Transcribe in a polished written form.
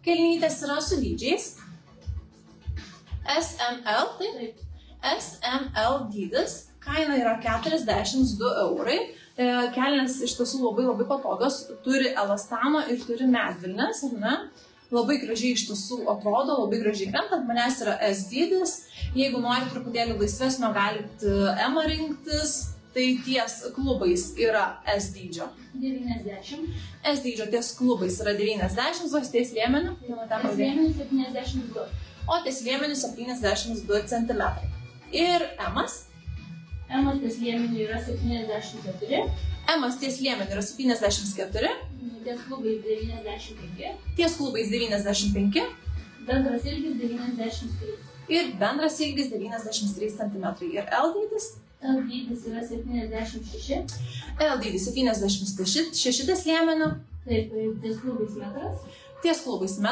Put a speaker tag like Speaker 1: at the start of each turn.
Speaker 1: kelnytės yra su dydžiais. SML, taip. SML dydis, kaina yra 42 eurai. Kelnės iš tiesų labai patogios, turi elastano ir turi medvilnės, ar ne? Labai gražiai iš tiesų atrodo, labai gražiai krenta, ant manęs yra S dydis. Jeigu nori truputėlį laisvesnio, galite M rinktis, tai ties klubais yra S dydžio.
Speaker 2: 90.
Speaker 1: S dydžio ties klubais yra 90, o ties liemeniu?
Speaker 2: Ties liemeniu 72.
Speaker 1: O ties liemeniu 72 cm. Ir M-as?
Speaker 2: M-as ties liemeniu yra 74.
Speaker 1: M-as ties liemeniu yra 74.
Speaker 2: Ties klubais 95.
Speaker 1: Ties klubais 95.
Speaker 2: Bendras ilgis 93.
Speaker 1: Ir bendras ilgis 93 cm. Ir L dydis?
Speaker 2: L dydis yra 76.
Speaker 1: L dydis 76 ties liemeniu.
Speaker 2: Taip, ties klubais metras.
Speaker 1: Ties klubais metras.